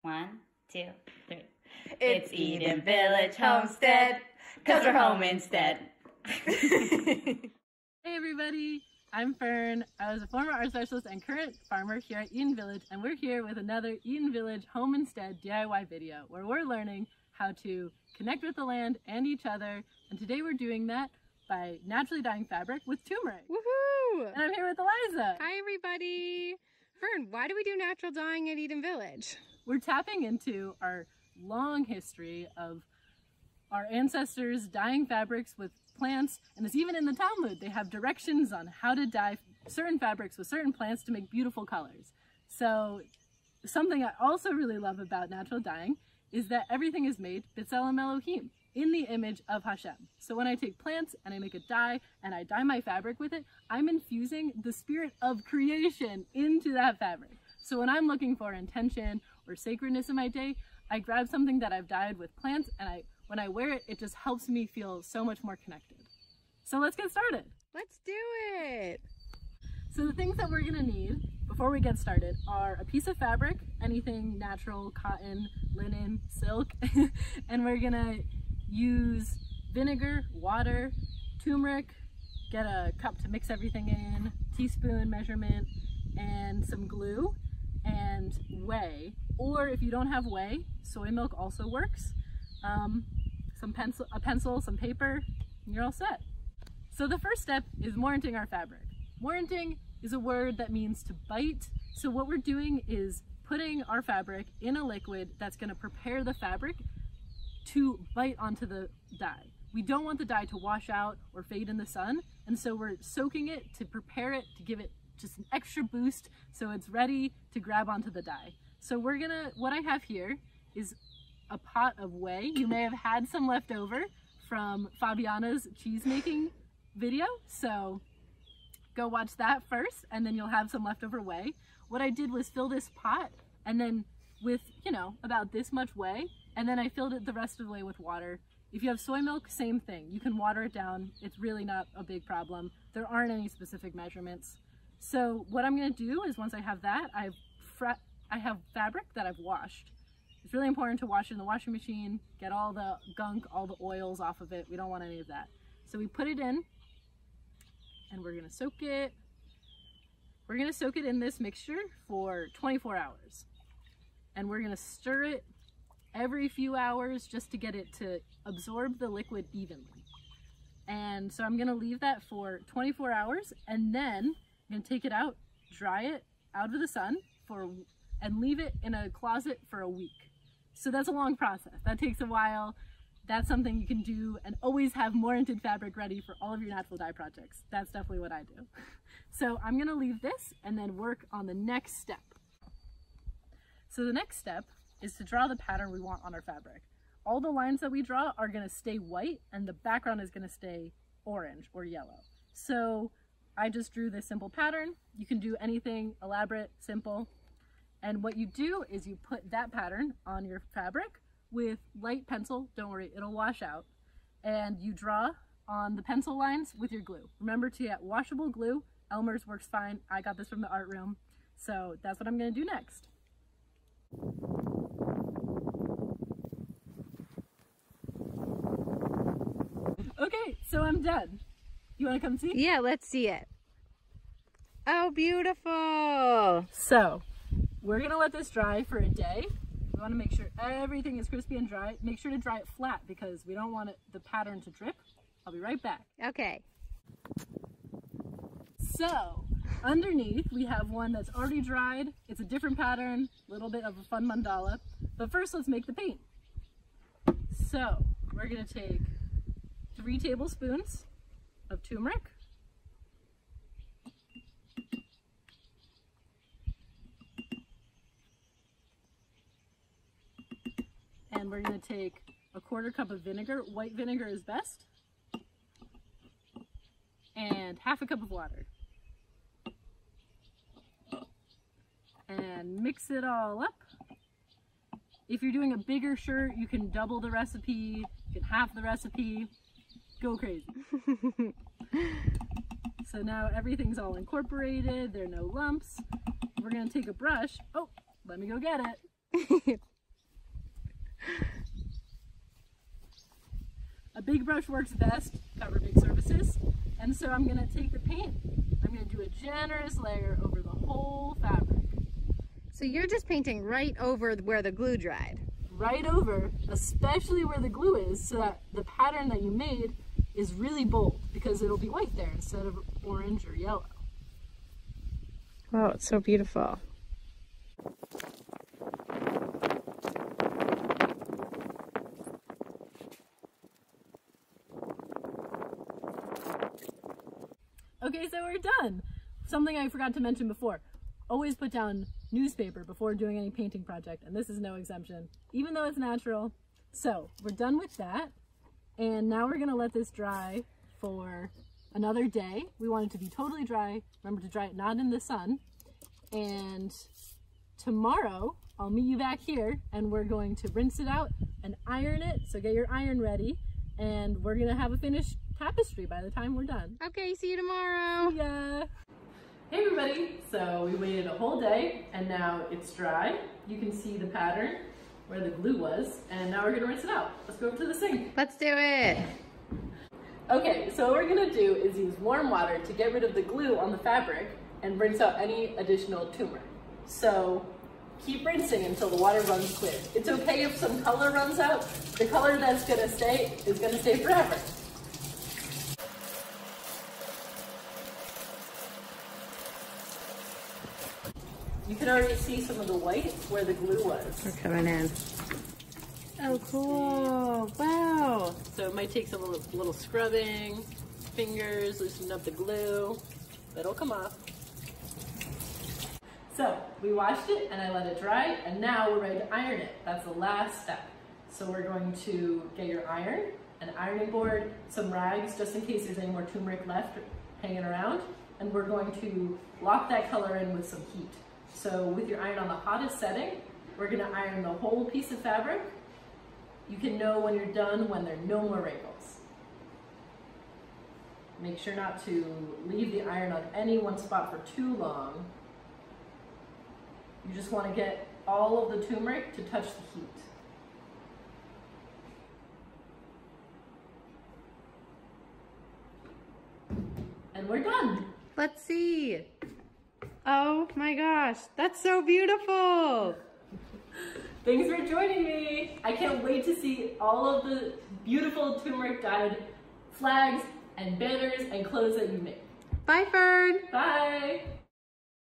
1, 2, 3. It's Eden Village Homestead, 'cause we're home instead. Hey everybody, I'm Fern. I was a former art specialist and current farmer here at Eden Village, and we're here with another Eden Village Home Instead DIY video where we're learning how to connect with the land and each other, and today we're doing that by naturally dyeing fabric with turmeric. Woohoo! And I'm here with Eliza. Hi everybody! Fern, why do we do natural dyeing at Eden Village? We're tapping into our long history of our ancestors dyeing fabrics with plants, and it's even in the Talmud. They have directions on how to dye certain fabrics with certain plants to make beautiful colors. So something I also really love about natural dyeing is that everything is made B'Tselem Elohim, in the image of Hashem. So when I take plants and I make a dye and I dye my fabric with it, I'm infusing the spirit of creation into that fabric. So when I'm looking for intention or sacredness in my day, I grab something that I've dyed with plants, and when I wear it, it just helps me feel so much more connected. So let's get started. Let's do it! So the things that we're gonna need before we get started are a piece of fabric, anything natural, cotton, linen, silk, and we're gonna use vinegar, water, turmeric, get a cup to mix everything in, teaspoon measurement, and some glue, and whey, or if you don't have whey, soy milk also works. A pencil, some paper, and you're all set. So the first step is warranting our fabric. Warranting is a word that means to bite. So what we're doing is putting our fabric in a liquid that's going to prepare the fabric to bite onto the dye. We don't want the dye to wash out or fade in the sun, and so we're soaking it to prepare it, to give it just an extra boost so it's ready to grab onto the dye. So what I have here is a pot of whey. You may have had some left over from Fabiana's cheese making video, so go watch that first and then you'll have some leftover whey. What I did was fill this pot and then with, about this much whey, and then I filled it the rest of the way with water. If you have soy milk, same thing. You can water it down. It's really not a big problem. There aren't any specific measurements. So what I'm gonna do is once I have that, I have fabric that I've washed. It's really important to wash it in the washing machine, get all the gunk, all the oils off of it. We don't want any of that. So we put it in and we're gonna soak it. We're gonna soak it in this mixture for 24 hours. And we're gonna stir it every few hours just to get it to absorb the liquid evenly. And so I'm gonna leave that for 24 hours and then I'm gonna take it out, dry it out of the sun and leave it in a closet for a week. So that's a long process. That takes a while. That's something you can do and always have warranted fabric ready for all of your natural dye projects. That's definitely what I do. So I'm gonna leave this and then work on the next step. So the next step is to draw the pattern we want on our fabric. All the lines that we draw are gonna stay white and the background is gonna stay orange or yellow. So I just drew this simple pattern. You can do anything elaborate, simple. And what you do is you put that pattern on your fabric with light pencil. Don't worry, it'll wash out. And you draw on the pencil lines with your glue. Remember to get washable glue. Elmer's works fine. I got this from the art room. So that's what I'm gonna do next. Okay, so I'm done. You wanna come see? Yeah, let's see it. Oh, beautiful! So, we're gonna let this dry for a day. We wanna make sure everything is crispy and dry. Make sure to dry it flat because we don't want the pattern to drip. I'll be right back. Okay. So, underneath we have one that's already dried. It's a different pattern, a little bit of a fun mandala. But first let's make the paint. So, we're gonna take 3 tablespoons of turmeric. And we're gonna take a 1/4 cup of vinegar. White vinegar is best. And 1/2 cup of water. And mix it all up. If you're doing a bigger shirt, you can double the recipe, you can half the recipe. Go crazy. So now everything's all incorporated, there are no lumps. We're gonna take a brush. Oh, let me go get it. big brush works best to cover big surfaces. And so I'm gonna take the paint, I'm gonna do a generous layer over the whole fabric. So you're just painting right over where the glue dried? Right over, especially where the glue is, so that the pattern that you made is really bold, because it'll be white there instead of orange or yellow. Wow, it's so beautiful. Okay, so we're done. Something I forgot to mention before. Always put down newspaper before doing any painting project, and this is no exemption, even though it's natural. So we're done with that, and now we're gonna let this dry for another day. We want it to be totally dry. Remember to dry it not in the sun. And tomorrow I'll meet you back here, and we're going to rinse it out and iron it. So get your iron ready, and we're gonna have a finished tapestry by the time we're done. Okay, see you tomorrow. See ya. Hey everybody, so we waited a whole day and now it's dry. You can see the pattern where the glue was, and now we're gonna rinse it out. Let's go over to the sink. Let's do it. Okay, so what we're gonna do is use warm water to get rid of the glue on the fabric and rinse out any additional turmeric. So keep rinsing until the water runs clear. It's okay if some color runs out. The color that's gonna stay is gonna stay forever. You can already see some of the white where the glue was. We're coming in. Oh, cool. Wow. So it might take some little scrubbing, fingers, loosen up the glue. It'll come off. So we washed it and I let it dry, and now we're ready to iron it. That's the last step. So we're going to get your iron, an ironing board, some rags, just in case there's any more turmeric left hanging around, and we're going to lock that color in with some heat. So with your iron on the hottest setting, we're gonna iron the whole piece of fabric. You can know when you're done when there are no more wrinkles. Make sure not to leave the iron on any one spot for too long. You just wanna get all of the turmeric to touch the heat. And we're done. Let's see. Oh my gosh, that's so beautiful. Thanks for joining me. I can't wait to see all of the beautiful turmeric dyed flags and banners and clothes that you make. Bye, Fern. Bye.